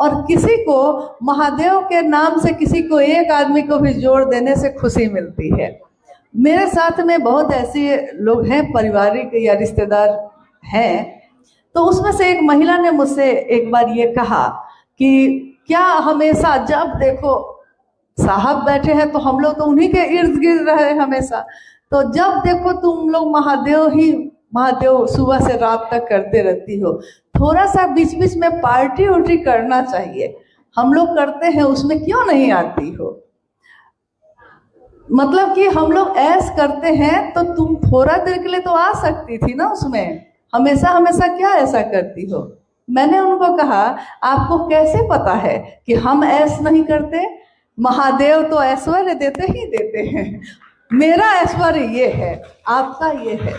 और किसी को महादेव के नाम से किसी को एक आदमी को भी जोड़ देने से खुशी मिलती है। मेरे साथ में बहुत ऐसे लोग हैं, पारिवारिक या रिश्तेदार हैं, तो उसमें से एक महिला ने मुझसे एक बार ये कहा कि क्या हमेशा जब देखो साहब बैठे हैं तो हम लोग तो उन्हीं के इर्द गिर्द रहे हमेशा, तो जब देखो तुम लोग महादेव सुबह से रात तक करते रहती हो, थोड़ा सा बीच बीच में पार्टी उर्टी करना चाहिए, हम लोग करते हैं उसमें क्यों नहीं आती हो? मतलब कि हम लोग ऐस करते हैं तो तुम थोड़ा देर के लिए तो आ सकती थी ना उसमें, हमेशा हमेशा क्या ऐसा करती हो? मैंने उनको कहा आपको कैसे पता है कि हम ऐस नहीं करते? महादेव तो ऐश्वर्य देते ही देते हैं, मेरा ऐश्वर्य ये है, आपका ये है।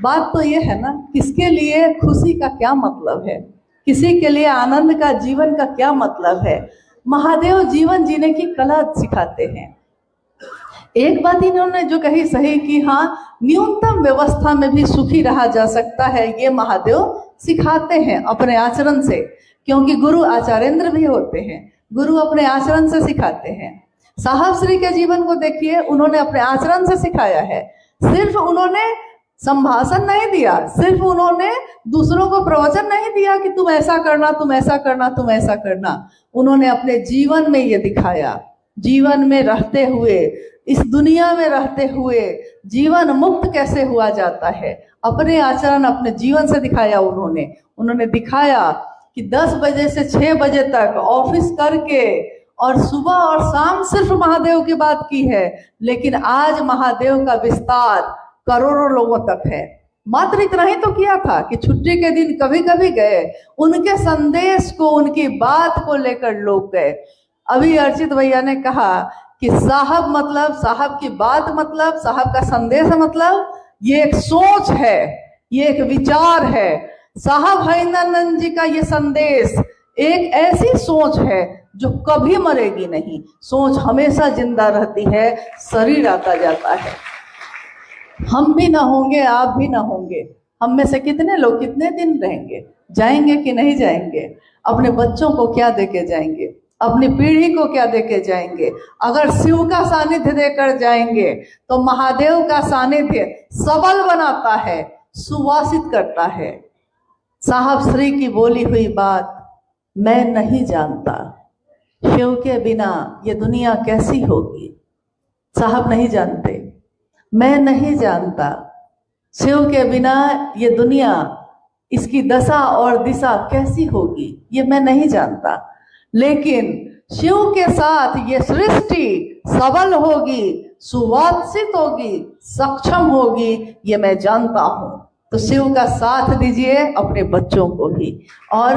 बात तो ये है ना, किसके लिए खुशी का क्या मतलब है, किसी के लिए आनंद का, जीवन का क्या मतलब है? महादेव जीवन जीने की कला सिखाते हैं। एक बात इन्होंने जो कही सही कि हाँ, न्यूनतम व्यवस्था में भी सुखी रहा जा सकता है, ये महादेव सिखाते हैं अपने आचरण से, क्योंकि गुरु आचार्येंद्र भी होते हैं, गुरु अपने आचरण से सिखाते हैं। साहब श्री के जीवन को देखिए, उन्होंने अपने आचरण से सिखाया है। सिर्फ उन्होंने संभाषण नहीं दिया, सिर्फ उन्होंने दूसरों को प्रवचन नहीं दिया कि तुम ऐसा करना, तुम ऐसा करना, तुम ऐसा करना, उन्होंने अपने जीवन में ये दिखाया। जीवन में रहते हुए, इस दुनिया में रहते हुए जीवन मुक्त कैसे हुआ जाता है, अपने आचरण, अपने जीवन से दिखाया उन्होंने दिखाया कि 10 बजे से 6 बजे तक ऑफिस करके और सुबह और शाम सिर्फ महादेव की बात की है, लेकिन आज महादेव का विस्तार करोड़ों लोगों तक है। मात्र इतना ही तो किया था कि छुट्टी के दिन कभी कभी गए, उनके संदेश को, उनकी बात को लेकर लोग गए। अभी अर्चित भैया ने कहा कि साहब मतलब, साहब की बात मतलब, साहब का संदेश मतलब ये एक सोच है, ये एक विचार है। साहब हरिनंदन जी का ये संदेश एक ऐसी सोच है जो कभी मरेगी नहीं, सोच हमेशा जिंदा रहती है, शरीर आता जाता है। हम भी ना होंगे, आप भी ना होंगे, हम में से कितने लोग कितने दिन रहेंगे, जाएंगे कि नहीं जाएंगे? अपने बच्चों को क्या देके जाएंगे, अपनी पीढ़ी को क्या देके जाएंगे? अगर शिव का सानिध्य देकर जाएंगे तो महादेव का सानिध्य सबल बनाता है, सुवासित करता है। साहब श्री की बोली हुई बात, मैं नहीं जानता शिव के बिना ये दुनिया कैसी होगी। साहब नहीं जानते, मैं नहीं जानता शिव के बिना ये दुनिया, इसकी दशा और दिशा कैसी होगी, ये मैं नहीं जानता, लेकिन शिव के साथ ये सृष्टि सबल होगी, सुवासित होगी, सक्षम होगी, ये मैं जानता हूं। तो शिव का साथ दीजिए अपने बच्चों को भी, और